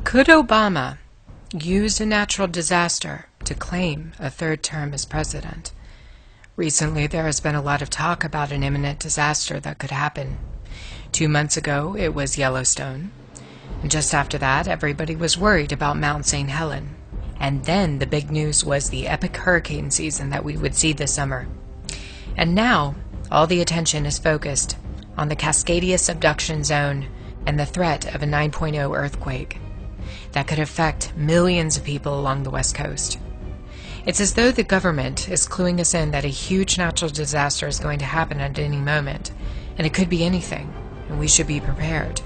Could Obama use a natural disaster to claim a third term as president? Recently, there has been a lot of talk about an imminent disaster that could happen. 2 months ago, it was Yellowstone. And just after that, everybody was worried about Mount St. Helens. And then the big news was the epic hurricane season that we would see this summer. And now, all the attention is focused on the Cascadia subduction zone and the threat of a 9.0 earthquake that could affect millions of people along the West Coast. It's as though the government is cluing us in that a huge natural disaster is going to happen at any moment, and it could be anything, and we should be prepared.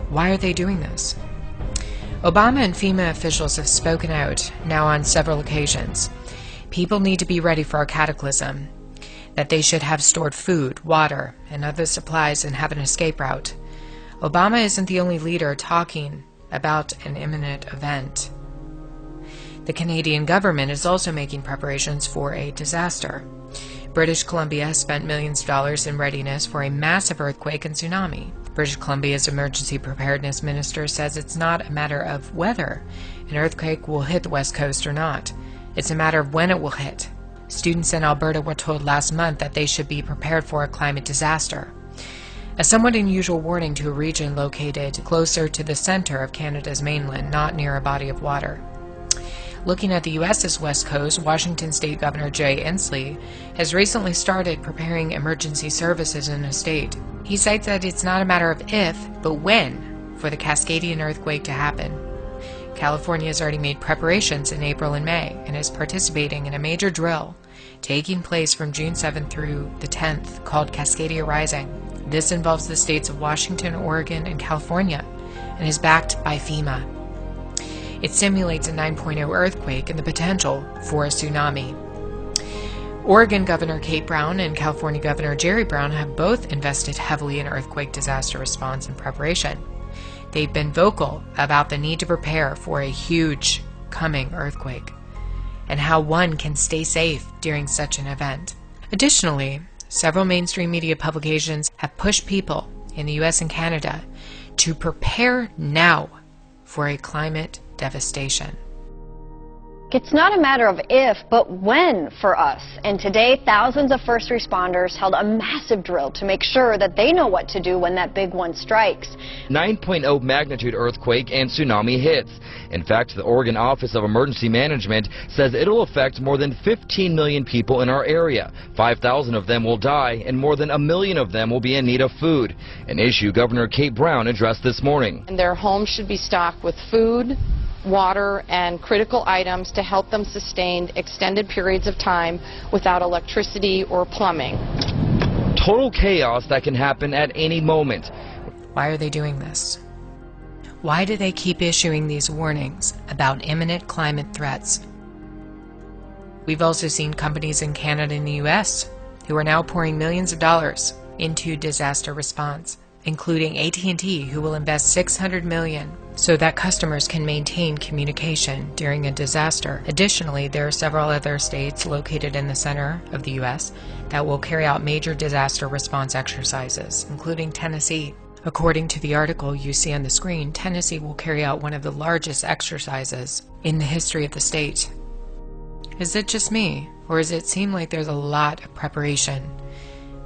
Why are they doing this? Obama and FEMA officials have spoken out now on several occasions. People need to be ready for a cataclysm, that they should have stored food, water, and other supplies and have an escape route. Obama isn't the only leader talking about an imminent event. The Canadian government is also making preparations for a disaster. British Columbia has spent millions of dollars in readiness for a massive earthquake and tsunami. British Columbia's emergency preparedness minister says it's not a matter of whether an earthquake will hit the West Coast or not. It's a matter of when it will hit. Students in Alberta were told last month that they should be prepared for a climate disaster. A somewhat unusual warning to a region located closer to the center of Canada's mainland, not near a body of water. Looking at the U.S.'s West Coast, Washington State Governor Jay Inslee has recently started preparing emergency services in his state. He cites that it's not a matter of if, but when, for the Cascadian earthquake to happen. California has already made preparations in April and May and is participating in a major drill taking place from June 7th through the 10th called Cascadia Rising. This involves the states of Washington, Oregon, and California and is backed by FEMA. It simulates a 9.0 earthquake and the potential for a tsunami. Oregon Governor Kate Brown and California Governor Jerry Brown have both invested heavily in earthquake disaster response and preparation. They've been vocal about the need to prepare for a huge coming earthquake and how one can stay safe during such an event. Additionally, several mainstream media publications have pushed people in the US and Canada to prepare now for a climate devastation. It's not a matter of if, but when for us. And today, thousands of first responders held a massive drill to make sure that they know what to do when that big one strikes. 9.0 magnitude earthquake and tsunami hits. In fact, the Oregon Office of Emergency Management says it'll affect more than 15 million people in our area. 5,000 of them will die, and more than 1 million of them will be in need of food, an issue Governor Kate Brown addressed this morning. And their homes should be stocked with food, water, and critical items to help them sustain extended periods of time without electricity or plumbing. Total chaos that can happen at any moment. Why are they doing this? Why do they keep issuing these warnings about imminent climate threats? We've also seen companies in Canada and the US who are now pouring millions of dollars into disaster response, including AT&T, who will invest $600 million so that customers can maintain communication during a disaster. Additionally, there are several other states located in the center of the U.S. that will carry out major disaster response exercises, including Tennessee. According to the article you see on the screen, Tennessee will carry out one of the largest exercises in the history of the state. Is it just me, or does it seem like there's a lot of preparation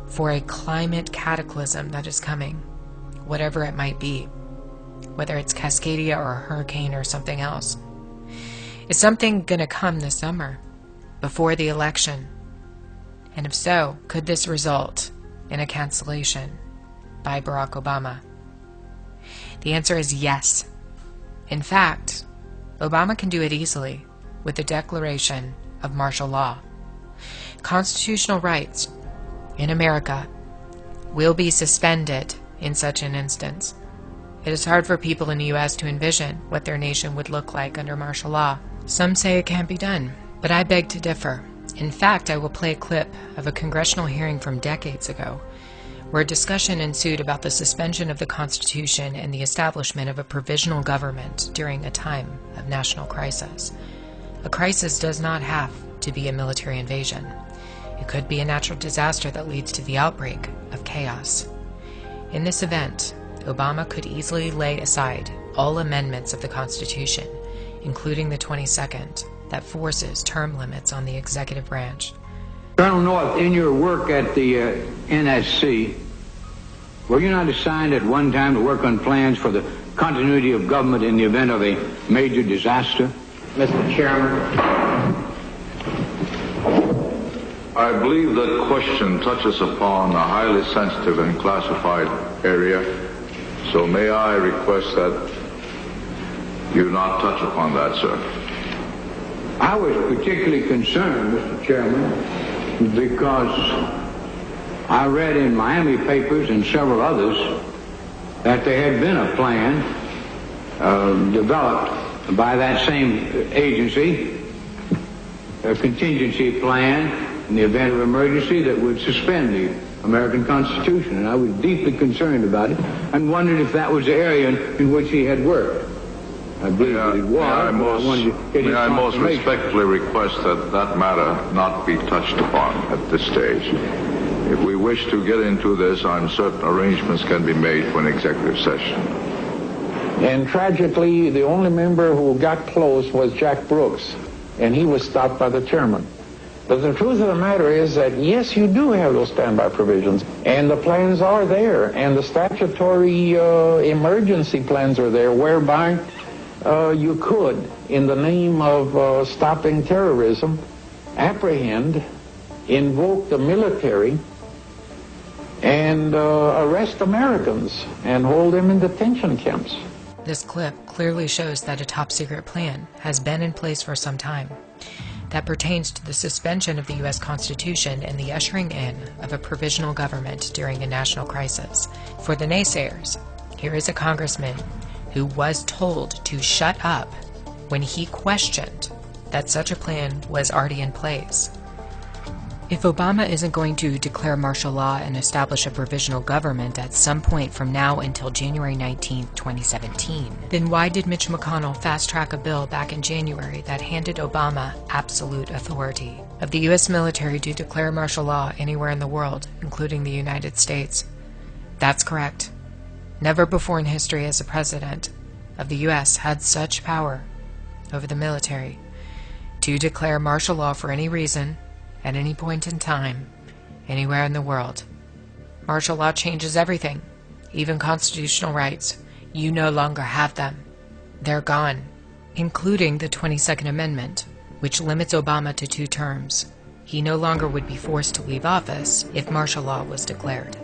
for a climate cataclysm that is coming, whatever it might be, whether it's Cascadia or a hurricane or something else? Is something going to come this summer, before the election? And if so, could this result in a cancellation by Barack Obama? The answer is yes. In fact, Obama can do it easily with the declaration of martial law. Constitutional rights in America will be suspended in such an instance. It is hard for people in the U.S. to envision what their nation would look like under martial law. Some say it can't be done, but I beg to differ. In fact, I will play a clip of a congressional hearing from decades ago, where a discussion ensued about the suspension of the Constitution and the establishment of a provisional government during a time of national crisis. A crisis does not have to be a military invasion. It could be a natural disaster that leads to the outbreak of chaos. In this event, Obama could easily lay aside all amendments of the Constitution, including the 22nd, that forces term limits on the executive branch. Colonel North, in your work at the NSC, were you not assigned at one time to work on plans for the continuity of government in the event of a major disaster? Mr. Chairman. I believe that question touches upon a highly sensitive and classified area, so may I request that you not touch upon that, sir. I was particularly concerned, Mr. Chairman, because I read in Miami papers and several others that there had been a plan developed by that same agency, a contingency plan in the event of emergency that would suspend the American Constitution. And I was deeply concerned about it and wondered if that was the area in which he had worked. I believe that it was. May I most respectfully request that that matter not be touched upon at this stage. If we wish to get into this, I'm certain arrangements can be made for an executive session. And tragically, the only member who got close was Jack Brooks, and he was stopped by the chairman. But the truth of the matter is that, yes, you do have those standby provisions, and the plans are there, and the statutory emergency plans are there, whereby you could, in the name of stopping terrorism, apprehend, invoke the military, and arrest Americans and hold them in detention camps. This clip clearly shows that a top-secret plan has been in place for some time that pertains to the suspension of the U.S. Constitution and the ushering in of a provisional government during a national crisis. For the naysayers, here is a congressman who was told to shut up when he questioned that such a plan was already in place. If Obama isn't going to declare martial law and establish a provisional government at some point from now until January 19, 2017, then why did Mitch McConnell fast-track a bill back in January that handed Obama absolute authority of the U.S. military to declare martial law anywhere in the world, including the United States? That's correct. Never before in history has a president of the U.S. had such power over the military to declare martial law for any reason, at any point in time, anywhere in the world. Martial law changes everything, even constitutional rights. You no longer have them. They're gone, including the 22nd Amendment, which limits Obama to 2 terms. He no longer would be forced to leave office if martial law was declared.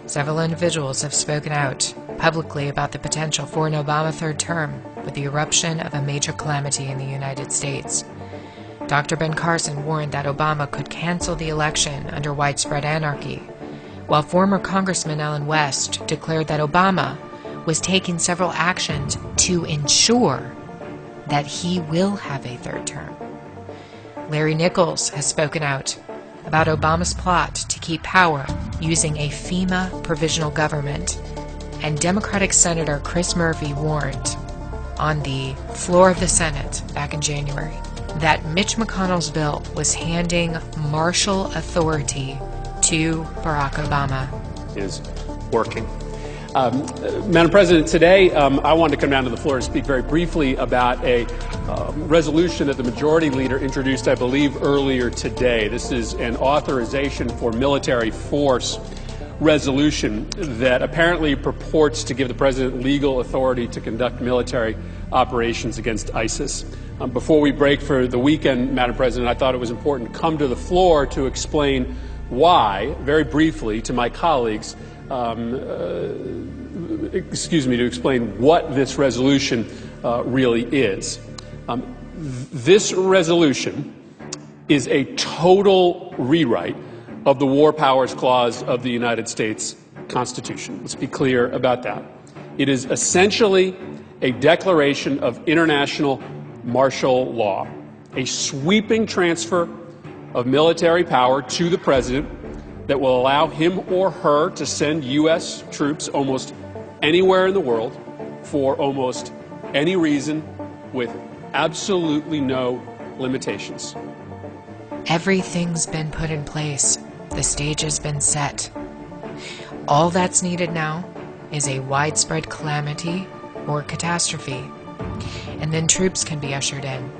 Several individuals have spoken out publicly about the potential for an Obama 3rd term with the eruption of a major calamity in the United States. Dr. Ben Carson warned that Obama could cancel the election under widespread anarchy, while former Congressman Allen West declared that Obama was taking several actions to ensure that he will have a 3rd term. Larry Nichols has spoken out about Obama's plot to keep power using a FEMA provisional government, and Democratic Senator Chris Murphy warned on the floor of the Senate back in January that Mitch McConnell's bill was handing martial authority to Barack Obama. Is working. Madam President, today I wanted to come down to the floor to speak very briefly about a resolution that the Majority Leader introduced, I believe, earlier today. This is an authorization for military force resolution that apparently purports to give the President legal authority to conduct military operations against ISIS. Before we break for the weekend, Madam President, I thought it was important to come to the floor to explain why, very briefly, to my colleagues, to explain what this resolution really is. This resolution is a total rewrite of the War Powers Clause of the United States Constitution. Let's be clear about that. It is essentially a declaration of international martial law, a sweeping transfer of military power to the President that will allow him or her to send U.S. troops almost anywhere in the world for almost any reason with absolutely no limitations. Everything's been put in place. The stage has been set. All that's needed now is a widespread calamity or catastrophe, and then troops can be ushered in,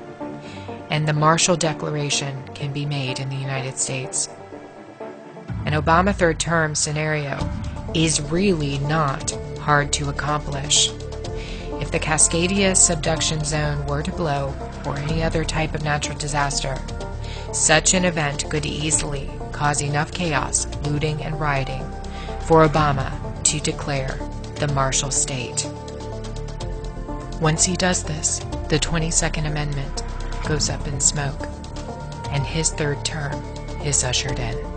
and the Marshall Declaration can be made in the United States. An Obama third term scenario is really not hard to accomplish. If the Cascadia subduction zone were to blow, or any other type of natural disaster, such an event could easily cause enough chaos, looting, and rioting for Obama to declare the Marshall State. Once he does this, the 22nd Amendment goes up in smoke, and his third term is ushered in.